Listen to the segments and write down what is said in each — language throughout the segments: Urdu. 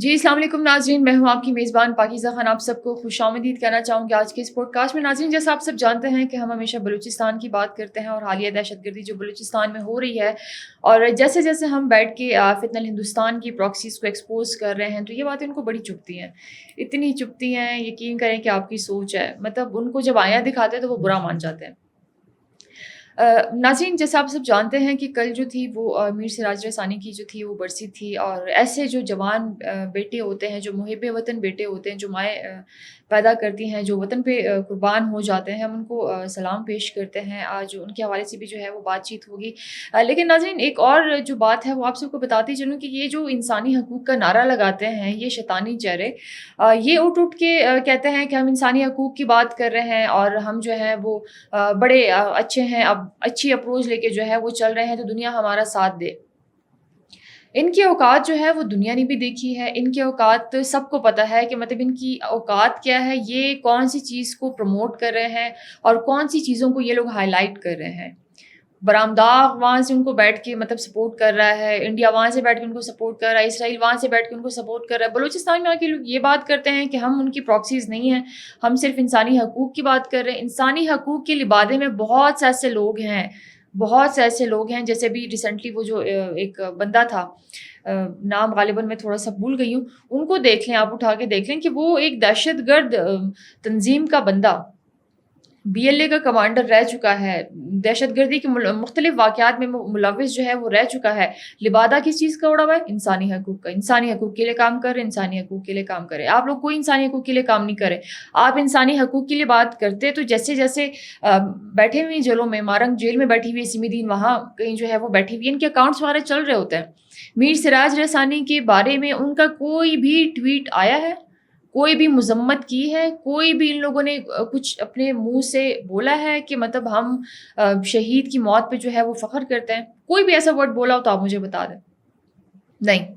جی السلام علیکم ناظرین، میں ہوں آپ کی میزبان پاکیزہ خان. آپ سب کو خوش آمدید کہنا چاہوں گی آج کے اس پوڈ کاسٹ میں. ناظرین، جیسا آپ سب جانتے ہیں کہ ہم ہمیشہ بلوچستان کی بات کرتے ہیں اور حالیہ دہشت گردی جو بلوچستان میں ہو رہی ہے، اور جیسے جیسے ہم بیٹھ کے فتنہ الہندوستان کی پراکسیز کو ایکسپوز کر رہے ہیں تو یہ باتیں ان کو بڑی چبھتی ہیں، اتنی چبھتی ہیں. یقین کریں کہ آپ کی سوچ ہے، مطلب ان کو جب آیا دکھاتے ہیں تو وہ برا مان جاتے ہیں. ناظرین، جیسے آپ سب جانتے ہیں کہ کل جو تھی وہ میر سراج رسانی کی جو تھی وہ برسی تھی، اور ایسے جو جوان بیٹے ہوتے ہیں، جو محب وطن بیٹے ہوتے ہیں، جو مائیں پیدا کرتی ہیں، جو وطن پہ قربان ہو جاتے ہیں، ہم ان کو سلام پیش کرتے ہیں. آج ان کے حوالے سے بھی جو ہے وہ بات چیت ہوگی. لیکن ناظرین، ایک اور جو بات ہے وہ آپ سب کو بتاتی چلوں کہ یہ جو انسانی حقوق کا نعرہ لگاتے ہیں یہ شیطانی چہرے، یہ اٹھ کے کہتے ہیں کہ ہم انسانی حقوق کی بات کر رہے ہیں اور ہم جو ہے وہ بڑے اچھے ہیں، اب اچھی اپروچ لے کے جو ہے وہ چل رہے ہیں تو دنیا ہمارا ساتھ دے. ان کی اوقات جو ہے وہ دنیا نے بھی دیکھی ہے، ان کی اوقات سب کو پتہ ہے کہ مطلب ان کی اوقات کیا ہے، یہ کون سی چیز کو پروموٹ کر رہے ہیں اور کون سی چیزوں کو یہ لوگ ہائی لائٹ کر رہے ہیں. برآمداغ وہاں سے ان کو بیٹھ کے مطلب سپورٹ کر رہا ہے، انڈیا وہاں سے بیٹھ کے ان کو سپورٹ کر رہا ہے، اسرائیل وہاں سے بیٹھ کے ان کو سپورٹ کر رہا ہے. بلوچستان میں آ کے لوگ یہ بات کرتے ہیں کہ ہم ان کی پراکسیز نہیں ہیں، ہم صرف انسانی حقوق کی بات کر رہے ہیں. انسانی حقوق کے لبادے میں بہت سے ایسے لوگ ہیں، بہت سے ایسے لوگ ہیں. جیسے بھی ریسنٹلی وہ جو ایک بندہ تھا، نام غالباً میں تھوڑا سا بھول گئی ہوں، ان کو دیکھ لیں، آپ اٹھا کے دیکھ لیں کہ وہ ایک دہشت گرد تنظیم کا بندہ بی ایل اے کا کمانڈر رہ چکا ہے، دہشت گردی کے مختلف واقعات میں ملوث جو ہے وہ رہ چکا ہے. لبادہ کس چیز کا اڑا ہوا ہے؟ انسانی حقوق کا. انسانی حقوق کے لیے کام کر رہے، انسانی حقوق کے لیے کام کرے. آپ لوگ کوئی انسانی حقوق کے لیے کام نہیں کرے. آپ انسانی حقوق کے لیے بات کرتے تو جیسے جیسے بیٹھے ہوئے جیلوں میں، مارنگ جیل میں بیٹھی ہوئی سمی دین وہاں کہیں جو ہے وہ بیٹھی ہوئی، ان کے اکاؤنٹس وغیرہ چل رہے ہوتے ہیں. میر سراج رسانی کے بارے میں ان کا کوئی بھی ٹویٹ آیا ہے؟ کوئی بھی مذمت کی ہے؟ کوئی بھی ان لوگوں نے کچھ اپنے منہ سے بولا ہے کہ مطلب ہم شہید کی موت پہ جو ہے وہ فخر کرتے ہیں؟ کوئی بھی ایسا ورڈ بولا ہو تو آپ مجھے بتا دیں. نہیں،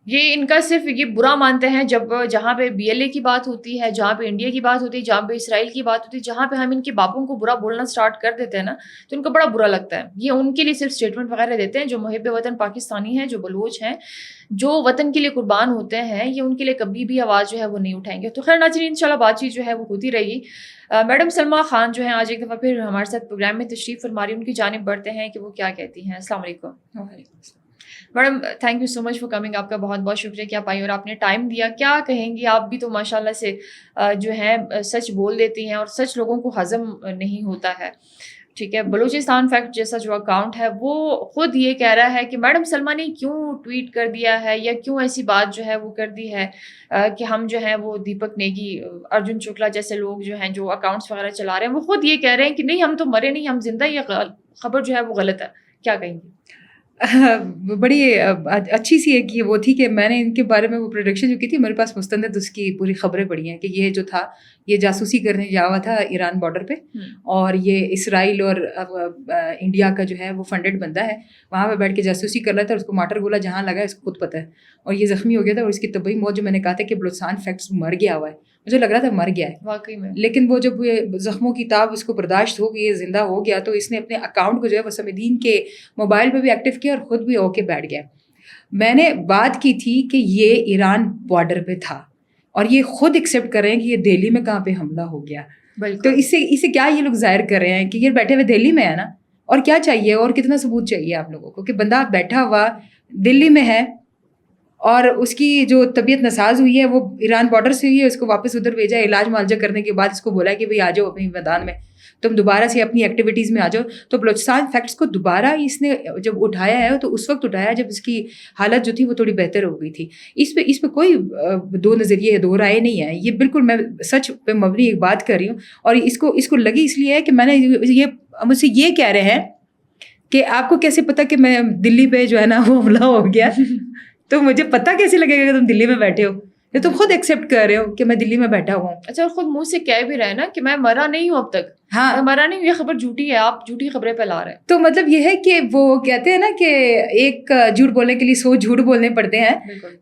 یہ ان کا صرف یہ برا مانتے ہیں جب جہاں پہ بی ایل اے کی بات ہوتی ہے، جہاں پہ انڈیا کی بات ہوتی ہے، جہاں پہ اسرائیل کی بات ہوتی ہے، جہاں پہ ہم ان کے باپوں کو برا بولنا سٹارٹ کر دیتے ہیں نا تو ان کو بڑا برا لگتا ہے. یہ ان کے لیے صرف اسٹیٹمنٹ وغیرہ دیتے ہیں. جو محب وطن پاکستانی ہیں، جو بلوچ ہیں، جو وطن کے لیے قربان ہوتے ہیں، یہ ان کے لیے کبھی بھی آواز جو ہے وہ نہیں اٹھائیں گے. تو خیر ناظرین، انشاءاللہ بات چیت جو ہے وہ ہوتی رہے گی. میڈم سلمیٰ خان جو ہیں آج ایک دفعہ پھر ہمارے ساتھ پروگرام میں تشریف فرما رہی ہیں، ان کی جانب بڑھتے ہیں کہ وہ کیا کہتی ہیں. السلام علیکم. Madam thank you so much for coming. آپ کا بہت بہت شکریہ کہ آپ آئی اور آپ نے ٹائم دیا. کیا کہیں گی آپ بھی تو ماشاء اللہ سے جو ہے سچ بول دیتی ہیں اور سچ لوگوں کو ہضم نہیں ہوتا ہے. ٹھیک ہے، بلوچستان فیکٹ جیسا جو اکاؤنٹ ہے وہ خود یہ کہہ رہا ہے کہ میڈم سلمیٰ نے کیوں ٹویٹ کر دیا ہے یا کیوں ایسی بات جو ہے وہ کر دی ہے کہ ہم جو ہے وہ دیپک نیگی، ارجن شکلا جیسے لوگ جو ہیں جو اکاؤنٹس وغیرہ چلا رہے ہیں، وہ خود یہ کہہ رہے ہیں کہ نہیں ہم تو مرے نہیں، ہم زندہ. یہ خبر جو ہے وہ غلط ہے. کیا کہیں گی؟ بڑی اچھی سی ایک یہ وہ تھی کہ میں نے ان کے بارے میں وہ پروڈکشن جو کی تھی، میرے پاس مستند اس کی پوری خبریں پڑھی ہیں کہ یہ جو تھا یہ جاسوسی کرنے جا ہوا تھا ایران بارڈر پہ، اور یہ اسرائیل اور انڈیا کا جو ہے وہ فنڈڈ بندہ ہے، وہاں پہ بیٹھ کے جاسوسی کر رہا تھا. اور اس کو ماٹر گولا جہاں لگا ہے اس کو خود پتہ ہے، اور یہ زخمی ہو گیا تھا. اور اس کی طبی موت جو میں نے کہا تھا کہ بلوچستان فیکٹس مر گیا ہوا ہے، مجھے لگ رہا تھا مر گیا ہے واقعی میں، لیکن وہ جب زخموں کی تاب اس کو برداشت ہو گئی، زندہ ہو گیا، تو اس نے اپنے اکاؤنٹ کو جو ہے وہ سمیدین کے موبائل پہ بھی ایکٹیو کیا اور خود بھی ہو کے بیٹھ گیا. میں نے بات کی تھی کہ یہ ایران بارڈر پہ تھا اور یہ خود ایکسیپٹ کر رہے ہیں کہ یہ دہلی میں کہاں پہ حملہ ہو گیا. تو اس سے کیا یہ لوگ ظاہر کر رہے ہیں کہ یہ بیٹھے ہوئے دہلی میں ہے نا، اور کیا چاہیے اور کتنا ثبوت چاہیے آپ لوگوں کو کہ بندہ بیٹھا ہوا دلی میں ہے اور اس کی جو طبیعت ناساز ہوئی ہے وہ ایران بارڈر سے ہوئی ہے، اس کو واپس ادھر بھیجا، علاج معالجہ کرنے کے بعد اس کو بولا کہ بھائی آ جاؤ اپنی میدان میں، تم دوبارہ سے اپنی ایکٹیویٹیز میں آ جاؤ. تو بلوچستان فیکٹس کو دوبارہ اس نے جب اٹھایا ہے تو اس وقت اٹھایا جب اس کی حالت جو تھی وہ تھوڑی بہتر ہو گئی تھی. اس پہ کوئی دو نظریے دو رائے نہیں ہے. یہ بالکل میں سچ پہ مبنی ایک بات کر رہی ہوں، اور اس کو لگی اس لیے ہے کہ میں نے یہ مجھ سے یہ کہہ رہے ہیں کہ آپ کو کیسے پتا کہ میں دلی پہ جو ہے نا وہ حملہ ہو گیا. تو مجھے پتہ کیسے لگے گا کہ تم دلی میں بیٹھے ہو، یہ تم خود ایکسیپٹ کر رہے ہو کہ میں دلی میں بیٹھا ہوا ہوں. اچھا، خود منہ سے کہہ بھی رہے نا کہ میں مرا نہیں ہوں اب تک. ہاں، میں مرا نہیں ہوں، یہ خبر جھوٹی ہے، آپ جھوٹی خبریں پھیلا رہے ہیں. تو مطلب یہ ہے کہ وہ کہتے ہیں نا کہ ایک جھوٹ بولنے کے لیے 100 جھوٹ بولنے پڑتے ہیں.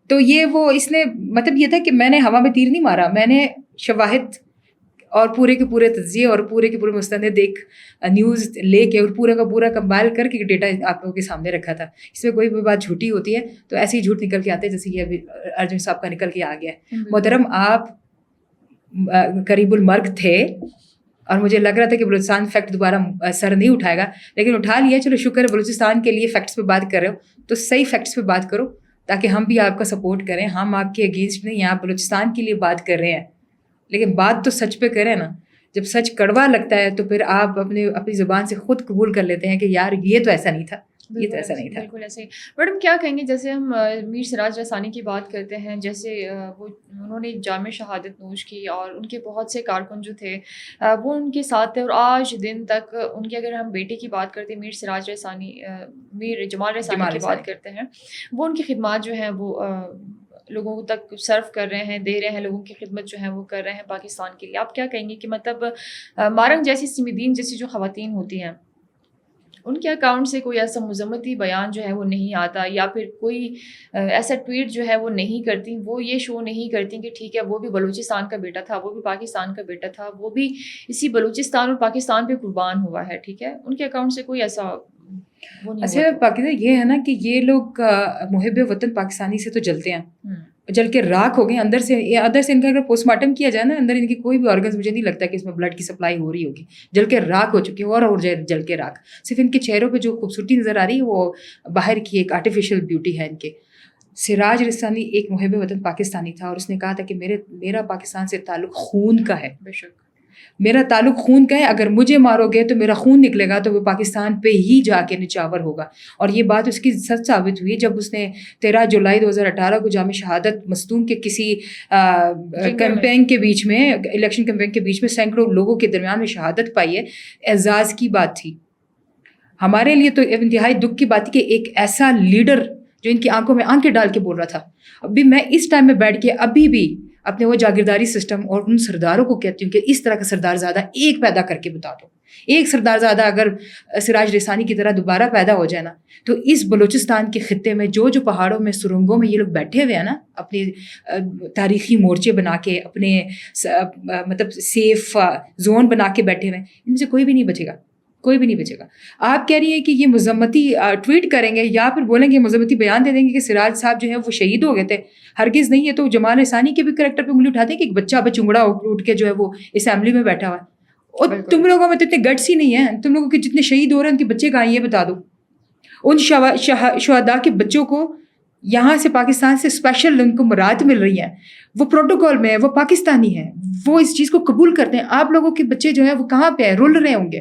تو یہ وہ اس نے مطلب یہ تھا کہ میں نے ہوا میں تیر نہیں مارا، میں نے شواہد اور پورے کے پورے تجزیے اور پورے کے پورے مستند ایک نیوز لے کے اور پورا کا پورا کمپائل کر کے ڈیٹا آپ لوگوں کے سامنے رکھا تھا. اس میں کوئی بھی بات جھوٹی ہوتی ہے تو ایسے ہی جھوٹ نکل کے آتے ہیں جیسے کہ ابھی ارجن صاحب کا نکل کے آ گیا ہے. محترم آپ قریب المرگ تھے اور مجھے لگ رہا تھا کہ بلوچستان فیکٹ دوبارہ سر نہیں اٹھائے گا, لیکن اٹھا لیا. چلو شکر ہے, بلوچستان کے لیے فیکٹس پہ بات کر رہے ہو تو صحیح فیکٹس پہ بات کرو تاکہ ہم بھی آپ کا سپورٹ کریں. ہم آپ کے اگینسٹ نہیں, یہاں بلوچستان کے لیے بات کر رہے ہیں, لیکن بات تو سچ پہ کریں نا. جب سچ کڑوا لگتا ہے تو پھر آپ اپنی زبان سے خود قبول کر لیتے ہیں کہ یار یہ تو ایسا نہیں تھا, یہ تو ایسا نہیں تھا. بالکل ایسے ہی. میڈم کیا کہیں گے, جیسے ہم میر سراج رسانی کی بات کرتے ہیں, جیسے انہوں نے جامع شہادت نوش کی اور ان کے بہت سے کارکن جو تھے وہ ان کے ساتھ تھے, اور آج دن تک ان کے, اگر ہم بیٹے کی بات کرتے ہیں میر سراج رسانی, میر جمال رسانی کی بات کرتے ہیں, وہ ان کی خدمات جو ہیں وہ لوگوں تک سرو کر رہے ہیں, دے رہے ہیں, لوگوں کی خدمت جو ہے وہ کر رہے ہیں پاکستان کے لیے. آپ کیا کہیں گے کہ مطلب مارنگ جیسی سمیدین جیسی جو خواتین ہوتی ہیں ان کے اکاؤنٹ سے کوئی ایسا مذمتی بیان جو ہے وہ نہیں آتا, یا پھر کوئی ایسا ٹویٹ جو ہے وہ نہیں کرتی, وہ یہ شو نہیں کرتی کہ ٹھیک ہے وہ بھی بلوچستان کا بیٹا تھا, وہ بھی پاکستان کا بیٹا تھا, وہ بھی اسی بلوچستان اور پاکستان پہ قربان ہوا ہے, ٹھیک ہے, ان کے اکاؤنٹ سے کوئی ایسا وہ نہیں. اچھا پاکستان یہ ہے نا کہ یہ لوگ محب وطن پاکستانی سے تو جلتے ہیں, جل کے راکھ ہو گئے اندر سے ان کا اگر پوسٹ مارٹم کیا جائے نا, اندر ان کی کوئی بھی آرگنز مجھے نہیں لگتا کہ اس میں بلڈ کی سپلائی ہو رہی ہوگی, جل کے راکھ ہو چکی ہے, اور جل کے راکھ. صرف ان کے چہروں پہ جو خوبصورتی نظر آ رہی ہے وہ باہر کی ایک آرٹیفیشیل بیوٹی ہے ان کے. سراج رسانی ایک محب وطن پاکستانی تھا اور اس نے کہا تھا کہ میرا پاکستان سے تعلق خون کا ہے, بے شک میرا تعلق خون کا ہے, اگر مجھے مارو گے تو میرا خون نکلے گا تو وہ پاکستان پہ ہی جا کے نچاور ہوگا. اور یہ بات اس کی سچ ثابت ہوئی جب اس نے 13 جولائی 2018 کو جامع شہادت مصدوم کے کسی کیمپین کے بیچ میں, الیکشن کیمپین کے بیچ میں سینکڑوں لوگوں کے درمیان میں شہادت پائی ہے. اعزاز کی بات تھی ہمارے لیے, تو انتہائی دکھ کی بات تھی کہ ایک ایسا لیڈر جو ان کی آنکھوں میں آنکھیں ڈال کے بول رہا تھا. ابھی میں اس ٹائم میں بیٹھ کے ابھی بھی اپنے وہ جاگیرداری سسٹم اور ان سرداروں کو کہتی ہوں کہ اس طرح کا سردار زادہ ایک پیدا کر کے بتا دو. ایک سردار زادہ اگر سراج رسانی کی طرح دوبارہ پیدا ہو جائے نا, تو اس بلوچستان کے خطے میں جو پہاڑوں میں سرنگوں میں یہ لوگ بیٹھے ہوئے ہیں نا, اپنے تاریخی مورچے بنا کے, اپنے مطلب سیف زون بنا کے بیٹھے ہوئے ہیں, ان سے کوئی بھی نہیں بچے گا, کوئی بھی نہیں بچے گا. آپ کہہ رہی ہیں کہ یہ مذمتی ٹویٹ کریں گے یا پھر بولیں گے, مذمتی بیان دے دیں گے کہ سراج صاحب جو ہے وہ شہید ہو گئے تھے. ہرگز نہیں. یہ تو جمال رسانی کے بھی کریکٹر پہ انگلی اٹھاتے ہیں کہ ایک بچہ بچونگڑا اٹھ کے جو ہے وہ اسمبلی میں بیٹھا ہوا ہے, اور تم لوگوں میں تو اتنے گٹس ہی نہیں ہیں. تم لوگوں کے جتنے شہید ہو رہے ہیں ان کے بچے کہاں, یہ بتا دو. ان شہداء کے بچوں کو یہاں سے پاکستان سے اسپیشل ان کو مراد مل رہی ہیں, وہ پروٹوکول میں, وہ پاکستانی ہیں, وہ اس چیز کو قبول کرتے ہیں. آپ لوگوں کے بچے جو ہیں وہ کہاں پہ ہیں, رول رہے ہوں گے.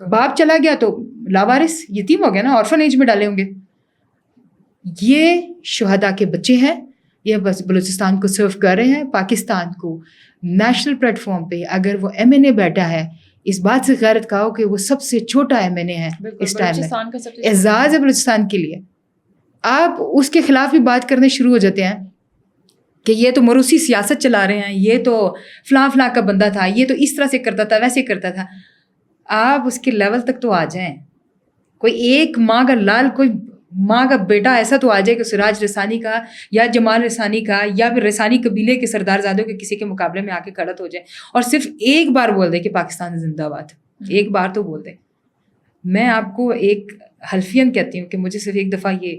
باپ چلا گیا تو لاوارث یتیم ہو گیا نا, آرفنیج میں ڈالے ہوں گے. یہ شہداء کے بچے ہیں, یہ بس بلوچستان کو سرو کر رہے ہیں. پاکستان کو نیشنل پلیٹ فارم پہ اگر وہ ایم این اے بیٹھا ہے, اس بات سے غیرت کہو کہ وہ سب سے چھوٹا ایم این اے ہے اس ٹائم میں, اعزاز ہے بلوچستان کے لیے. آپ اس کے خلاف بھی بات کرنے شروع ہو جاتے ہیں کہ یہ تو موروثی سیاست چلا رہے ہیں, یہ تو فلاں فلاں کا بندہ تھا, یہ تو اس طرح سے کرتا تھا, ویسے کرتا تھا. آپ اس کے لیول تک تو آ جائیں. کوئی ایک ماں کا لال, کوئی ماں کا بیٹا ایسا تو آ جائے کہ سراج رسانی کا یا جمال رسانی کا یا پھر رسانی قبیلے کے سردار زادوں کے کسی کے مقابلے میں آ کے کھڑا ہو جائے اور صرف ایک بار بول دے کہ پاکستان زندہ باد. ایک بار تو بول دے. میں آپ کو ایک حلفین کہتی ہوں کہ مجھے صرف ایک دفعہ یہ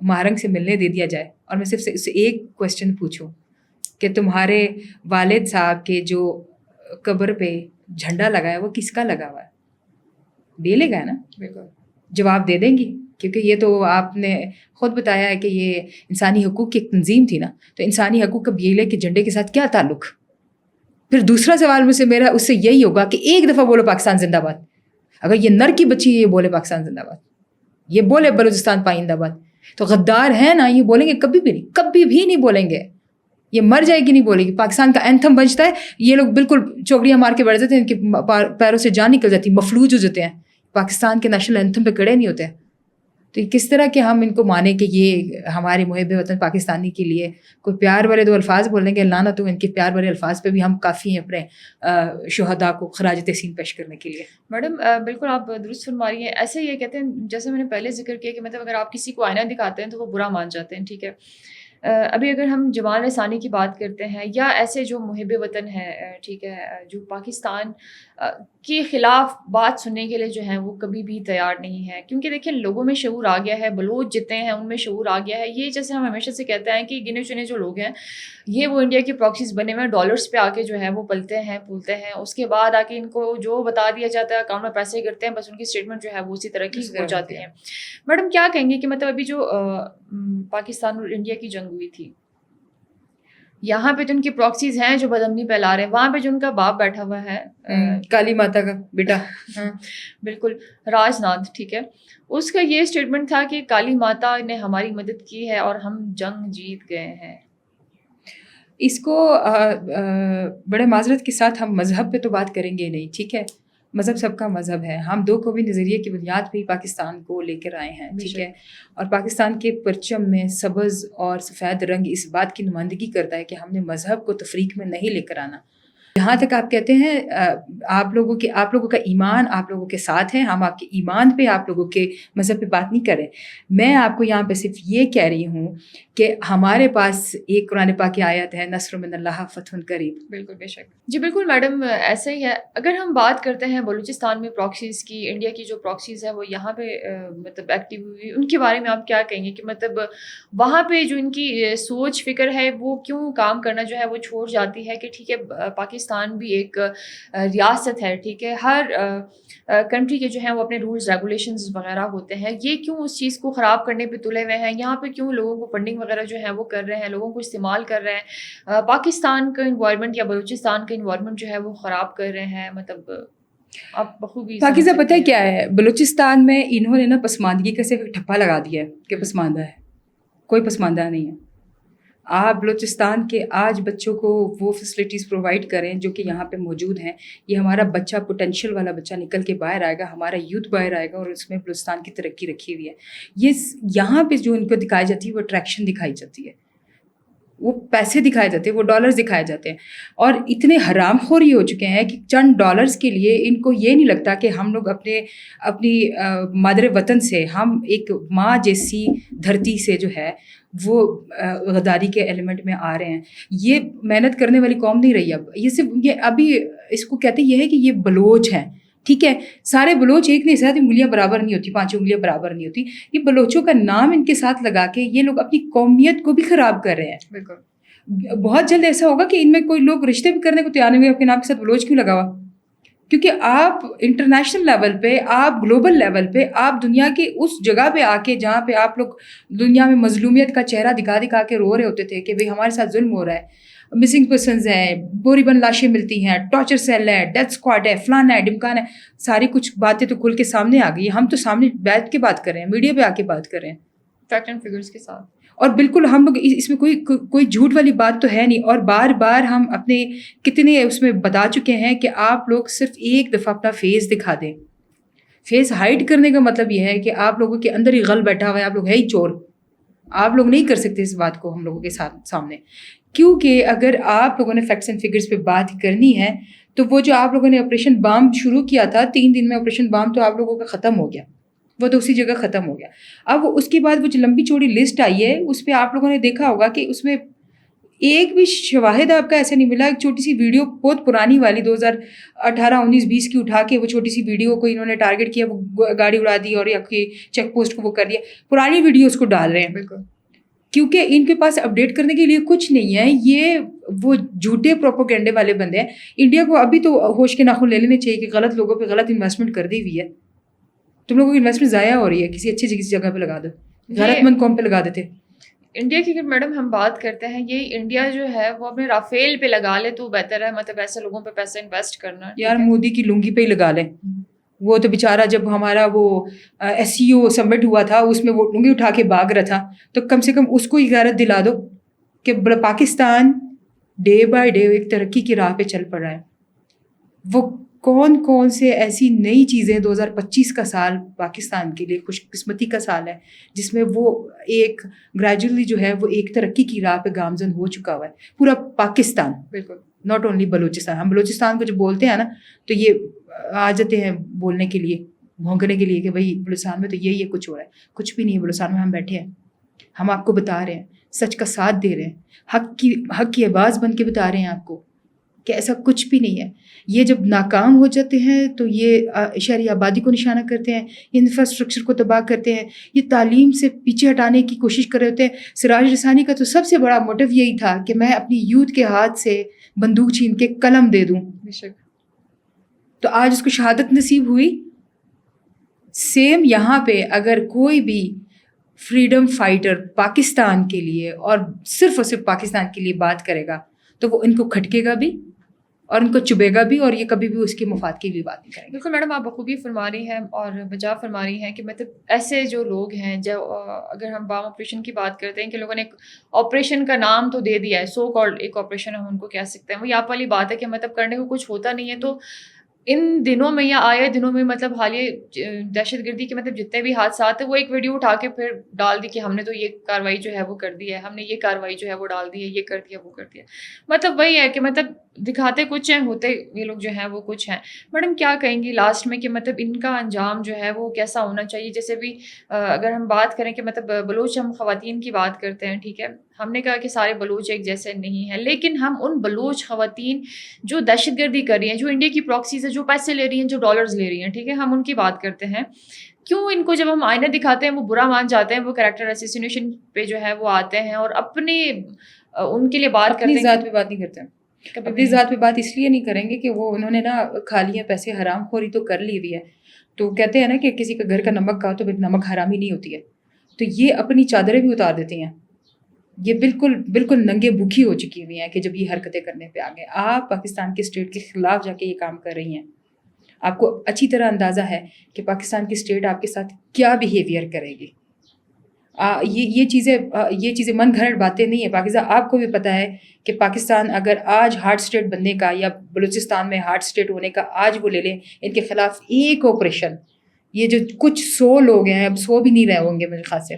مہارنگ سے ملنے دے دیا جائے اور میں صرف اس سے ایک کویسچن پوچھوں کہ تمہارے والد صاحب کے جو قبر پہ جھنڈا لگا ہے وہ کس کا لگا ہوا ہے؟ دے لے گا نا, جواب دے دیں گی, کیونکہ یہ تو آپ نے خود بتایا ہے کہ یہ انسانی حقوق کی ایک تنظیم تھی نا, تو انسانی حقوق کا بیلے کے جھنڈے کے ساتھ کیا تعلق؟ پھر دوسرا سوال مجھ سے میرا اس سے یہی ہوگا کہ ایک دفعہ بولو پاکستان زندہ باد. اگر یہ نر کی بچی ہے یہ بولے پاکستان زندہ باد, یہ بولے بلوچستان پائندہ باد, تو غدار ہے نا, یہ بولیں گے کبھی بھی نہیں, کبھی بھی نہیں بولیں گے. یہ مر جائے گی نہیں بولے گی. پاکستان کا اینتھم بجتا ہے, یہ لوگ بالکل چوکڑیاں مار کے بیٹھ جاتے ہیں, ان کے پیروں سے جان نکل جاتی, مفلوج ہو جاتے ہیں, پاکستان کے نیشنل اینتھم پہ کھڑے نہیں ہوتے. تو کس طرح کہ ہم ان کو مانیں کہ یہ ہمارے محب وطن پاکستانی کے لیے کوئی پیار بھرے دو الفاظ بولیں گے؟ اللہ نہ تو ان کے پیار بھرے الفاظ پہ بھی ہم کافی ہیں اپنے شہداء کو خراج تحسین پیش کرنے کے لیے. میڈم بالکل آپ درست فرما رہی ہیں. ایسے یہ کہتے ہیں, جیسے میں نے پہلے ذکر کیا کہ مطلب اگر آپ کسی کو آئینہ دکھاتے ہیں تو وہ برا مان جاتے ہیں, ٹھیک ہے. ابھی اگر ہم جمال رسانی کی بات کرتے ہیں یا ایسے جو محب وطن ہے ٹھیک ہے جو پاکستان کے خلاف بات سننے کے لیے جو ہے وہ کبھی بھی تیار نہیں ہے، کیونکہ دیکھیں لوگوں میں شعور آ گیا ہے، بلوچ جتنے ہیں ان میں شعور آ گیا ہے. یہ جیسے ہم ہمیشہ سے کہتے ہیں کہ گنے چنے جو لوگ ہیں یہ وہ انڈیا کے پراکسیز بنے ہوئے ہیں، ڈالرز پہ آ کے جو ہے وہ پلتے ہیں پھولتے ہیں، اس کے بعد آ کے ان کو جو بتا دیا جاتا ہے اکاؤنٹ میں پیسے گرتے ہیں، بس ان کی اسٹیٹمنٹ جو ہے وہ اسی طرح کی ہو جاتی ہے. میڈم کیا کہیں گے کہ مطلب ابھی جو پاکستان اور انڈیا کی جنگ ہوئی تھی، یہاں پہ جو ان کی پراکسیز ہیں جو بدامنی پھیلا رہے ہیں، وہاں پہ جو ان کا باپ بیٹھا ہوا ہے کالی ماتا کا بیٹا بالکل راج ناتھ، ٹھیک ہے، اس کا یہ اسٹیٹمنٹ تھا کہ کالی ماتا نے ہماری مدد کی ہے اور ہم جنگ جیت گئے ہیں. اس کو بڑے معذرت کے ساتھ ہم مذہب پہ تو بات کریں گے نہیں، ٹھیک ہے، مذہب سب کا مذہب ہے، ہم دو قومی نظریے کی بنیاد پہ ہی پاکستان کو لے کر آئے ہیں، ٹھیک ہے، اور پاکستان کے پرچم میں سبز اور سفید رنگ اس بات کی نمائندگی کرتا ہے کہ ہم نے مذہب کو تفریق میں نہیں لے کر آنا. جہاں تک آپ کہتے ہیں آپ لوگوں کا ایمان آپ لوگوں کے ساتھ ہے، ہم آپ کے ایمان پہ آپ لوگوں کے مذہب پہ بات نہیں کر رہے. میں آپ کو یہاں پہ صرف یہ کہہ رہی ہوں کہ ہمارے پاس ایک قرآن پاک کی آیت ہے، نصر من اللہ فتح قریب. بالکل بے شک جی بالکل میڈم ایسا ہی ہے. اگر ہم بات کرتے ہیں بلوچستان میں پراکسیز کی، انڈیا کی جو پراکسیز ہے وہ یہاں پہ مطلب ایکٹیو ہوئی، ان کے بارے میں آپ کیا کہیں گے کہ مطلب وہاں پہ جو ان کی سوچ فکر ہے وہ کیوں کام کرنا جو ہے وہ چھوڑ جاتی ہے کہ ٹھیک ہے پاکستان بھی ایک ریاست ہے، ٹھیک ہے، ہر کنٹری کے جو ہیں وہ اپنے رولز ریگولیشنز وغیرہ ہوتے ہیں، یہ کیوں اس چیز کو خراب کرنے پہ تلے ہوئے ہیں؟ یہاں پہ کیوں لوگوں کو فنڈنگ وغیرہ جو ہے وہ کر رہے ہیں، لوگوں کو استعمال کر رہے ہیں، پاکستان کا انوائرمنٹ یا بلوچستان کا انوائرمنٹ جو ہے وہ خراب کر رہے ہیں؟ مطلب آپ بخوبی پاکستان پتہ ہے کیا ہے، بلوچستان میں انہوں نے نا پسماندگی کا صرف ٹھپا لگا دیا ہے کہ پسماندہ ہے، کوئی پسماندہ نہیں ہے. آپ بلوچستان کے آج بچوں کو وہ فیسلٹیز پرووائڈ کریں جو کہ یہاں پہ موجود ہیں، یہ ہمارا بچہ پوٹینشیل والا بچہ نکل کے باہر آئے گا، ہمارا یوتھ باہر آئے گا اور اس میں بلوچستان کی ترقی رکھی ہوئی ہے. یہ یہاں پہ جو ان کو دکھائی جاتی ہے وہ اٹریکشن دکھائی جاتی ہے، وہ پیسے دکھائے جاتے ہیں، وہ ڈالرز دکھائے جاتے ہیں، اور اتنے حرام خوری ہو چکے ہیں کہ چند ڈالرز کے لیے ان کو یہ نہیں لگتا کہ ہم لوگ اپنی مادر وطن سے، ہم ایک ماں جیسی دھرتی سے جو ہے وہ غداری کے ایلیمنٹ میں آ رہے ہیں. یہ محنت کرنے والی قوم نہیں رہی. اب یہ صرف یہ ابھی اس کو کہتے یہ ہے کہ یہ بلوچ ہیں، ٹھیک ہے، سارے بلوچ ایک نہیں، ساتھ انگلیاں برابر نہیں ہوتی، 5 انگلیاں برابر نہیں ہوتی. یہ بلوچوں کا نام ان کے ساتھ لگا کے یہ لوگ اپنی قومیت کو بھی خراب کر رہے ہیں. بالکل بہت جلد ایسا ہوگا کہ ان میں کوئی لوگ رشتے بھی کرنے کو تیار نہیں ہوئے، اپنے نام کے ساتھ بلوچ کیوں لگا ہوا؟ کیونکہ آپ انٹرنیشنل لیول پہ، آپ گلوبل لیول پہ، آپ دنیا کے اس جگہ پہ آ کے جہاں پہ آپ لوگ دنیا میں مظلومیت کا چہرہ دکھا دکھا کے رو رہے ہوتے تھے کہ بھئی ہمارے ساتھ ظلم ہو رہا ہے، مسنگ پرسنز ہیں، بوری بند لاشیں ملتی ہیں، ٹارچر سیل ہے، ڈیتھ اسکواڈ ہے، فلانا ہے، ڈمکان ہے، ساری کچھ باتیں تو کھل کے سامنے آ گئی. ہم تو سامنے بیٹھ کے بات کر رہے ہیں، میڈیا پہ آ کے بات کر رہے ہیں فیکٹ اینڈ فگرز کے ساتھ، اور بالکل ہم لوگ اس میں کوئی جھوٹ والی بات تو ہے نہیں. اور بار بار ہم اپنے کتنے اس میں بتا چکے ہیں کہ آپ لوگ صرف ایک دفعہ اپنا فیس دکھا دیں. فیس ہائڈ کرنے کا مطلب یہ ہے کہ آپ لوگوں کے اندر ہی غل بیٹھا ہوا ہے، آپ لوگ ہے ہی چور. آپ لوگ نہیں کر سکتے اس بات کو ہم لوگوں کے سامنے، کیونکہ اگر آپ لوگوں نے فیکٹس اینڈ فگرز پہ بات کرنی ہے تو وہ جو آپ لوگوں نے آپریشن بام شروع کیا تھا 3 دن میں، آپریشن بام تو آپ لوگوں کا ختم ہو گیا، وہ تو اسی جگہ ختم ہو گیا. اب اس کے بعد وہ جو لمبی چوڑی لسٹ آئی ہے اس پہ آپ لوگوں نے دیکھا ہوگا کہ اس میں ایک بھی شواہد آپ کا ایسا نہیں ملا. ایک چھوٹی سی ویڈیو بہت پرانی والی 2018 19 20 کی اٹھا کے وہ چھوٹی سی ویڈیو کو انہوں نے ٹارگٹ کیا، وہ گاڑی اڑا دی اور یا چیک پوسٹ کو وہ کر دیا. پرانی ویڈیو اس کو ڈال رہے ہیں بالکل، کیونکہ ان کے پاس اپڈیٹ کرنے کے لیے کچھ نہیں ہے. یہ وہ جھوٹے پروپوگینڈے والے بندے ہیں. انڈیا کو ابھی تو ہوش کے ناخن لے لینے چاہیے کہ غلط لوگوں پہ غلط انویسٹمنٹ کر دی ہوئی ہے. تم لوگوں کی انویسٹمنٹ ضائع ہو رہی ہے، کسی اچھی جگہ پہ لگا دو، غیرت مند قوم پہ لگا دیتے. انڈیا کی اگر میڈم ہم بات کرتے ہیں، یہ انڈیا جو ہے وہ اپنے رافیل پہ لگا لے تو بہتر ہے، مطلب ایسے لوگوں پہ پیسہ انویسٹ کرنا. یار مودی کی لنگی پہ ہی لگا لیں. وہ تو بیچارہ جب ہمارا وہ SCO سمٹ ہوا تھا اس میں وہ لنگی اٹھا کے بھاگ رہا تھا، تو کم سے کم اس کو ہی غیرت دلا دو کہ پاکستان ڈے بائی ڈے ایک ترقی کی راہ پہ چل پڑ رہا ہے. وہ کون سے ایسی نئی چیزیں 2025 کا سال پاکستان کے لیے خوش قسمتی کا سال ہے جس میں وہ ایک گریجولی جو ہے وہ ایک ترقی کی راہ پہ گامزن ہو چکا ہوا ہے پورا پاکستان. بالکل ناٹ اونلی بلوچستان. ہم بلوچستان کو جب بولتے ہیں نا تو یہ آ جاتے ہیں بولنے کے لیے، بھونکنے کے لیے کہ بھائی بلوچستان میں تو یہ کچھ ہو رہا ہے. کچھ بھی نہیں ہے، بلوچستان میں ہم بیٹھے ہیں. ہم آپ کو بتا رہے ہیں, سچ کا ساتھ دے رہے ہیں, حق کی آواز بن کے بتا رہے ہیں آپ کو کہ ایسا کچھ بھی نہیں ہے. یہ جب ناکام ہو جاتے ہیں تو یہ شہری آبادی کو نشانہ کرتے ہیں, انفراسٹرکچر کو تباہ کرتے ہیں, یہ تعلیم سے پیچھے ہٹانے کی کوشش کر رہے ہوتے ہیں. سراج رسانی کا تو سب سے بڑا موٹو یہی تھا کہ میں اپنی یوتھ کے ہاتھ سے بندوق چھین کے قلم دے دوں. بے شک. تو آج اس کو شہادت نصیب ہوئی. سیم یہاں پہ اگر کوئی بھی فریڈم فائٹر پاکستان کے لیے اور صرف پاکستان کے لیے بات کرے گا تو وہ ان کو کھٹکے گا بھی اور ان کو چبھے گا بھی, اور یہ کبھی بھی اس کے مفاد کی بھی بات نہیں کریں گے. بالکل میڈم, آپ بخوبی فرما رہی ہیں اور بجا فرما رہی ہیں کہ مطلب ایسے جو لوگ ہیں, جو اگر ہم بام آپریشن کی بات کرتے ہیں کہ لوگوں نے ایک آپریشن کا نام تو دے دیا ہے, سو کالڈ ایک آپریشن ہم ان کو کہہ سکتے ہیں, وہ آپ والی بات ہے کہ مطلب کرنے کو کچھ ہوتا نہیں ہے. تو ان دنوں میں یا آئے دنوں میں مطلب حالیہ دہشت گردی کے مطلب جتنے بھی حادثات ہیں وہ ایک ویڈیو اٹھا کے پھر ڈال دی کہ ہم نے تو یہ کاروائی جو ہے وہ کر دی ہے, ہم نے یہ کاروائی جو ہے وہ ڈال دی ہے, یہ کر دیا وہ کر دیا. مطلب وہی ہے کہ مطلب دکھاتے کچھ ہیں, ہوتے یہ لوگ جو ہیں وہ کچھ ہیں. میڈم کیا کہیں گی لاسٹ میں کہ مطلب ان کا انجام جو ہے وہ کیسا ہونا چاہیے؟ جیسے بھی اگر ہم بات کریں کہ مطلب بلوچ, ہم خواتین کی بات کرتے ہیں, ٹھیک ہے, ہم نے کہا کہ سارے بلوچ ایک جیسے نہیں ہیں, لیکن ہم ان بلوچ خواتین جو دہشت گردی کر رہی ہیں, جو انڈیا کی پراکسیز ہے, جو پیسے لے رہی ہیں, جو ڈالرز لے رہی ہیں, ٹھیک ہے, ہم ان کی بات کرتے ہیں. کیوں ان کو جب ہم آئینہ دکھاتے ہیں وہ برا مان جاتے ہیں, وہ کریکٹر اسیسینیشن پہ جو ہے وہ آتے ہیں اور اپنے ان کے لیے بات کرتے ہیں. اپنی ذات پہ بات نہیں کرتے ہیں, اپنی ذات پہ بات اس لیے نہیں کریں گے کہ وہ انہوں نے نا کھا لیے پیسے, حرام خوری تو کر لی ہوئی ہے. تو کہتے ہیں نا کہ کسی کا گھر کا نمک کھاؤ تو نمک حرامی نہیں ہوتی ہے. تو یہ اپنی چادریں بھی اتار دیتی ہیں, یہ بالکل ننگے بکھی ہو چکی ہوئی ہیں کہ جب یہ حرکتیں کرنے پہ آ گئے. آپ پاکستان کے اسٹیٹ کے خلاف جا کے یہ کام کر رہی ہیں. آپ کو اچھی طرح اندازہ ہے کہ پاکستان کی اسٹیٹ آپ کے ساتھ کیا بیہیویئر کرے گی. یہ چیزیں من گھڑت باتیں نہیں ہیں. پاکستان, آپ کو بھی پتہ ہے کہ پاکستان اگر آج ہارٹ اسٹیٹ بننے کا یا بلوچستان میں ہارٹ اسٹیٹ ہونے کا آج وہ لے لیں, ان کے خلاف ایک آپریشن, یہ جو کچھ 100 لوگ ہیں, اب 100 بھی نہیں رہے ہوں گے میرے خیال سے,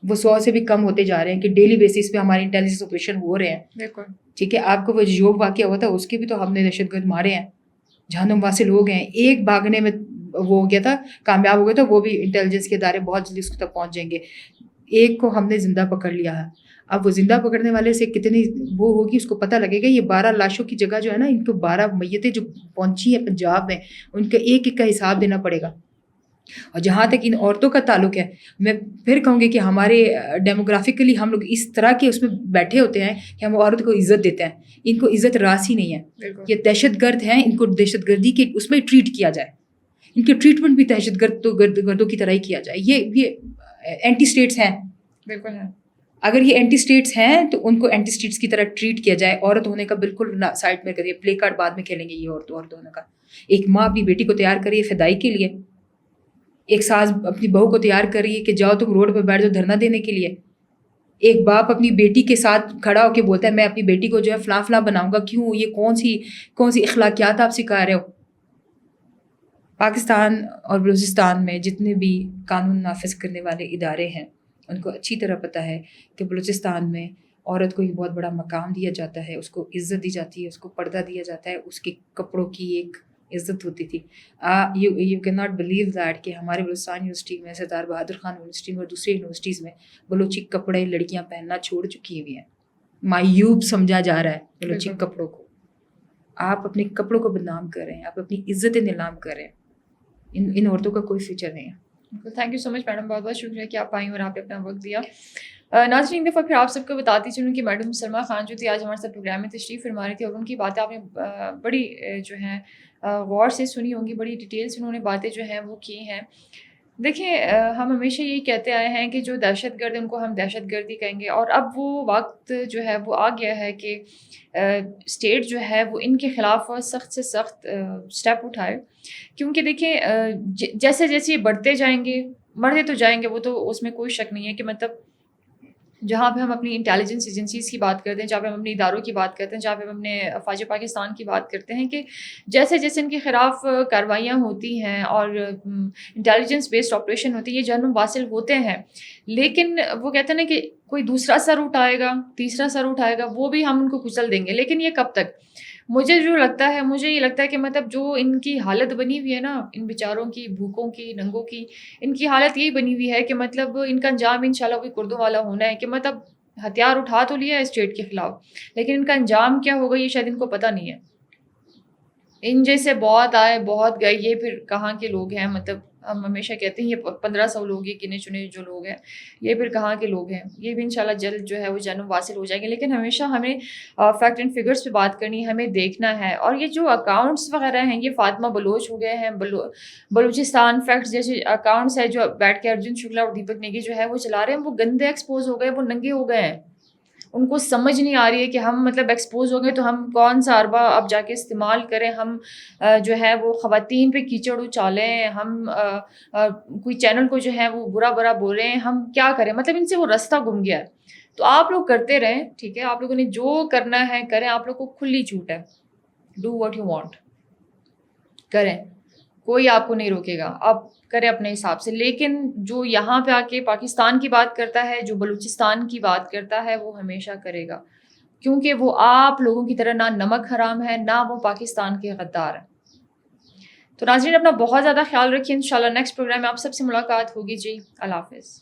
وہ 100 سے بھی کم ہوتے جا رہے ہیں کہ ڈیلی بیسس پہ ہمارے انٹیلیجنس آپریشن ہو رہے ہیں. بالکل ٹھیک ہے, آپ کو وہ جوب واقعہ ہوا تھا اس کے بھی تو ہم نے دہشت گرد مارے ہیں, جہنم واسے لوگ ہیں. ایک بھاگنے میں وہ ہو گیا تھا, کامیاب ہو گیا تھا, وہ بھی انٹیلیجنس کے ادارے بہت جلدی اس تک پہنچ جائیں گے. ایک کو ہم نے زندہ پکڑ لیا ہے. اب وہ زندہ پکڑنے والے سے کتنی وہ ہوگی اس کو پتہ لگے گا. یہ 12 لاشوں کی جگہ جو ہے نا, ان کو 12 میتیں جو پہنچی ہیں پنجاب میں, ان کا ایک کا حساب دینا پڑے گا. اور جہاں تک ان عورتوں کا تعلق ہے, میں پھر کہوں گی کہ ہمارے ڈیموگرافکلی ہم لوگ اس طرح کے اس میں بیٹھے ہوتے ہیں کہ ہم عورت کو عزت دیتے ہیں. ان کو عزت راس ہی نہیں ہے. یہ دہشت گرد ہیں, ان کو دہشت گردی کے اس میں ٹریٹ کیا جائے, ان کے ٹریٹمنٹ بھی دہشت گردوں کی طرح ہی کیا جائے. یہ اینٹی اسٹیٹس ہیں. بالکل ہے. اگر یہ اینٹی اسٹیٹس ہیں تو ان کو اینٹی اسٹیٹس کی طرح ٹریٹ کیا جائے. عورت ہونے کا بالکل سائڈ میں کریے, پلے کارڈ بعد میں کھیلیں گے. یہ عورت ہونے کا, ایک ماں اپنی بیٹی کو تیار کریے فدائی کے لیے, ایک ساس اپنی بہو کو تیار کریے کہ جاؤ تم روڈ پہ بیٹھ جاؤ دھرنا دینے کے لیے. ایک باپ اپنی بیٹی کے ساتھ کھڑا ہو کے بولتا ہے میں اپنی بیٹی کو جو ہے فلاں فلاں بناؤں گا. کیوں؟ یہ کون سی اخلاقیات آپ سکھا رہے ہو؟ پاکستان اور بلوچستان میں جتنے بھی قانون نافذ کرنے والے ادارے ہیں ان کو اچھی طرح پتہ ہے کہ بلوچستان میں عورت کو ایک بہت بڑا مقام دیا جاتا ہے, اس کو عزت دی جاتی ہے, اس کو پردہ دیا جاتا ہے, اس کے کپڑوں کی ایک عزت ہوتی تھی. You can not believe that کہ ہمارے بلوچستان یونیورسٹی میں, سردار بہادر خان یونیورسٹی میں اور دوسری یونیورسٹیز میں بلوچی کپڑے لڑکیاں پہننا چھوڑ چکی ہوئی ہیں. معیوب سمجھا جا رہا ہے بلوچی کپڑوں کو. آپ اپنے کپڑوں کو بدنام کر رہے ہیں, آپ اپنی عزتیں نیلام کر رہے ہیں. ان عورتوں کا کوئی فیوچر نہیں ہے. Thank you so much madam, بہت بہت شکریہ کہ آپ آئیں اور آپ نے اپنا وقت دیا. ناظرین ایک دفعہ پھر آپ سب کو بتاتی چلوں کہ میڈم سلمیٰ خان جو تھی آج ہمارے ساتھ پروگرام میں تشریف فرما رہی تھی, اور ان کی باتیں آپ نے بڑی جو ہیں غور سے سنی ہوں گی, بڑی ڈیٹیل سے انہوں نے باتیں جو ہیں وہ کی ہیں. دیکھیں ہم ہمیشہ یہی کہتے آئے ہیں کہ جو دہشت گرد ان کو ہم دہشت گردی کہیں گے, اور اب وہ وقت جو ہے وہ آ گیا ہے کہ اسٹیٹ جو ہے وہ ان کے خلاف سخت سے سخت اسٹیپ اٹھائے. کیونکہ دیکھیں جیسے جیسے یہ بڑھتے جائیں گے, مرتے تو جائیں گے, وہ تو اس میں کوئی شک نہیں ہے کہ مطلب جہاں پہ ہم اپنی انٹیلیجنس ایجنسیز کی بات کرتے ہیں, جہاں پہ ہم اپنے اداروں کی بات کرتے ہیں, جہاں پہ ہم اپنے افواج پاکستان کی بات کرتے ہیں, کہ جیسے جیسے ان کے خلاف کاروائیاں ہوتی ہیں اور انٹیلیجنس بیسڈ آپریشن ہوتی ہے, یہ جنم واصل ہوتے ہیں. لیکن وہ کہتے ہیں نا کہ کوئی دوسرا سر اٹھائے گا, تیسرا سر اٹھائے گا, وہ بھی ہم ان کو کچل دیں گے. لیکن یہ کب تک؟ مجھے جو لگتا ہے مجھے یہ لگتا ہے کہ مطلب جو ان کی حالت بنی ہوئی ہے نا، ان بیچاروں کی، بھوکوں کی، ننگوں کی، ان کی حالت یہی بنی ہوئی ہے کہ مطلب ان کا انجام انشاءاللہ وہی کردوں والا ہونا ہے کہ مطلب ہتھیار اٹھا تو لیا ہے اسٹیٹ کے خلاف، لیکن ان کا انجام کیا ہوگا یہ شاید ان کو پتہ نہیں ہے۔ ان جیسے بہت آئے بہت گئے، یہ پھر کہاں کے لوگ ہیں؟ مطلب ہم ہمیشہ کہتے ہیں یہ 1500 لوگ، یہ گنے چنے جو لوگ ہیں، یہ پھر کہاں کے لوگ ہیں؟ یہ بھی انشاءاللہ جلد جو ہے وہ جنم واصل ہو جائیں گے، لیکن ہمیشہ ہمیں فیکٹ اینڈ فگرس پہ بات کرنی ہے، ہمیں دیکھنا ہے۔ اور یہ جو اکاؤنٹس وغیرہ ہیں، یہ فاطمہ بلوچ ہو گئے ہیں، بلوچستان فیکٹس جیسے اکاؤنٹس ہے جو بیٹھ کے ارجن شکلا اور دیپک نیگی جو ہے وہ چلا رہے ہیں، وہ گندے ایکسپوز ہو گئے، وہ ننگے ہو گئے ہیں۔ ان کو سمجھ نہیں آ رہی ہے کہ ہم مطلب ایکسپوز ہو گئے تو ہم کون سا اربا اب جا کے استعمال کریں، ہم جو ہے وہ خواتین پہ کیچڑ اچالیں، ہم کوئی چینل کو جو ہے وہ برا برا بولیں، ہم کیا کریں؟ مطلب ان سے وہ راستہ گم گیا ہے۔ تو آپ لوگ کرتے رہیں، ٹھیک ہے، آپ لوگوں نے جو کرنا ہے کریں، آپ لوگ کو کھلی چھوٹ ہے، ڈو واٹ یو وانٹ، کریں، کوئی آپ کو نہیں روکے گا، آپ کریں اپنے حساب سے۔ لیکن جو یہاں پہ آ کے پاکستان کی بات کرتا ہے، جو بلوچستان کی بات کرتا ہے، وہ ہمیشہ کرے گا، کیونکہ وہ آپ لوگوں کی طرح نہ نمک حرام ہے، نہ وہ پاکستان کے غدار ہیں۔ تو ناظرین اپنا بہت زیادہ خیال رکھیے، انشاءاللہ نیکسٹ پروگرام میں آپ سب سے ملاقات ہوگی جی، اللہ حافظ۔